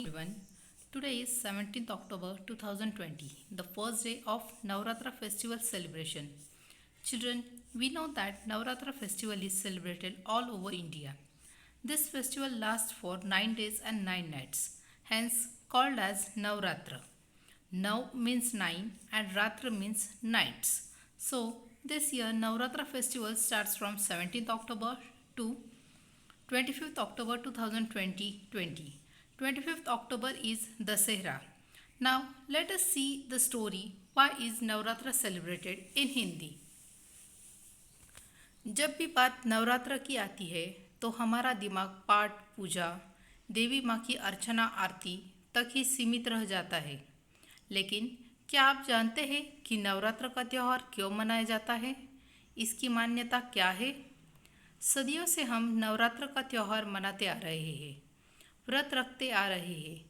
Everyone, today is 17th October 2020, the first day of Navratra festival celebration. Children, we know that Navratra festival is celebrated all over India. This festival lasts for 9 days and 9 nights, hence called as Navratra. Nav means 9 and Ratra means nights. So, this year Navratra festival starts from 17th October to 25th October 2020. 25th October is Dasehra. Now let us see the story why is Navratra celebrated in Hindi. जब भी बात नवरात्र की आती है तो हमारा दिमाग पाठ पूजा देवी माँ की अर्चना आरती तक ही सीमित रह जाता है। लेकिन क्या आप जानते हैं कि नवरात्र का त्यौहार क्यों मनाया जाता है? इसकी मान्यता क्या है? सदियों से हम नवरात्र का त्यौहार मनाते आ रहे हैं, व्रत रखते आ रहे हैं।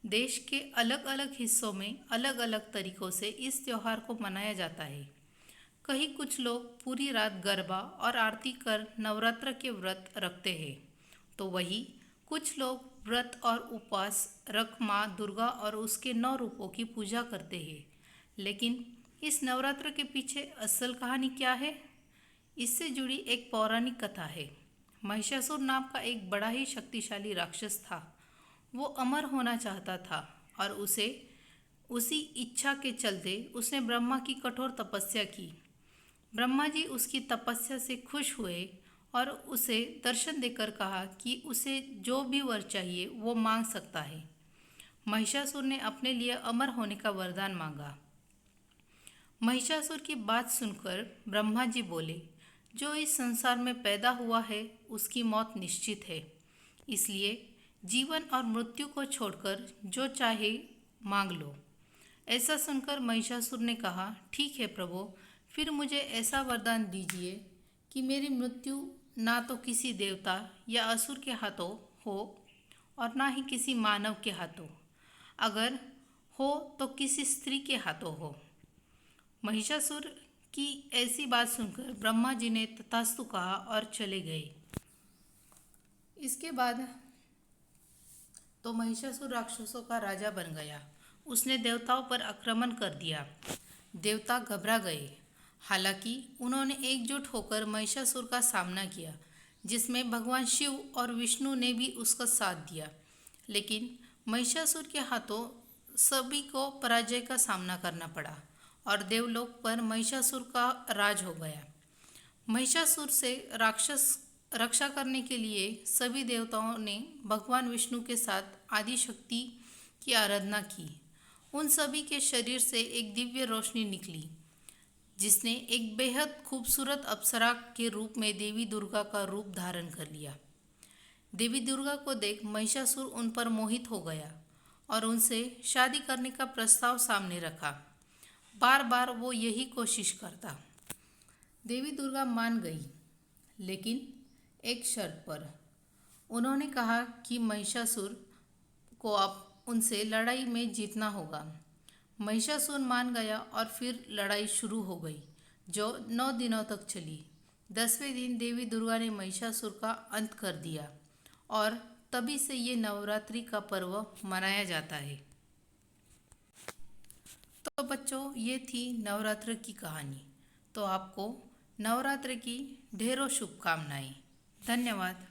देश के अलग अलग हिस्सों में अलग अलग तरीक़ों से इस त्यौहार को मनाया जाता है। कहीं कुछ लोग पूरी रात गरबा और आरती कर नवरात्र के व्रत रखते हैं, तो वहीं कुछ लोग व्रत और उपवास रख माँ दुर्गा और उसके 9 रूपों की पूजा करते हैं। लेकिन इस नवरात्र के पीछे असल कहानी क्या है? इससे जुड़ी एक पौराणिक कथा है। महिषासुर नाम का एक बड़ा ही शक्तिशाली राक्षस था। वो अमर होना चाहता था और उसी इच्छा के चलते उसने ब्रह्मा की कठोर तपस्या की। ब्रह्मा जी उसकी तपस्या से खुश हुए और उसे दर्शन देकर कहा कि उसे जो भी वर चाहिए वो मांग सकता है। महिषासुर ने अपने लिए अमर होने का वरदान मांगा। महिषासुर की बात सुनकर ब्रह्मा जी बोले, जो इस संसार में पैदा हुआ है उसकी मौत निश्चित है, इसलिए जीवन और मृत्यु को छोड़कर जो चाहे मांग लो। ऐसा सुनकर महिषासुर ने कहा, ठीक है प्रभु, फिर मुझे ऐसा वरदान दीजिए कि मेरी मृत्यु ना तो किसी देवता या असुर के हाथों हो और ना ही किसी मानव के हाथों, अगर हो तो किसी स्त्री के हाथों हो। महिषासुर की ऐसी बात सुनकर ब्रह्मा जी ने तथास्तु कहा और चले गए। इसके बाद तो महिषासुर राक्षसों का राजा बन गया। उसने देवताओं पर आक्रमण कर दिया। देवता घबरा गए। हालांकि उन्होंने एकजुट होकर महिषासुर का सामना किया, जिसमें भगवान शिव और विष्णु ने भी उसका साथ दिया। लेकिन महिषासुर के हाथों सभी को पराजय का सामना करना पड़ा और देवलोक पर महिषासुर का राज हो गया। महिषासुर से राक्षस रक्षा करने के लिए सभी देवताओं ने भगवान विष्णु के साथ आदिशक्ति की आराधना की। उन सभी के शरीर से एक दिव्य रोशनी निकली, जिसने एक बेहद खूबसूरत अप्सरा के रूप में देवी दुर्गा का रूप धारण कर लिया। देवी दुर्गा को देख महिषासुर उन पर मोहित हो गया और उनसे शादी करने का प्रस्ताव सामने रखा। बार बार वो यही कोशिश करता। देवी दुर्गा मान गई, लेकिन एक शर्त पर। उन्होंने कहा कि महिषासुर को अब उनसे लड़ाई में जीतना होगा। महिषासुर मान गया और फिर लड़ाई शुरू हो गई, जो 9 दिनों तक चली। 10वें दिन देवी दुर्गा ने महिषासुर का अंत कर दिया और तभी से ये नवरात्रि का पर्व मनाया जाता है। तो बच्चों, ये थी नवरात्र की कहानी। तो आपको नवरात्र की ढेरों शुभकामनाएं। धन्यवाद।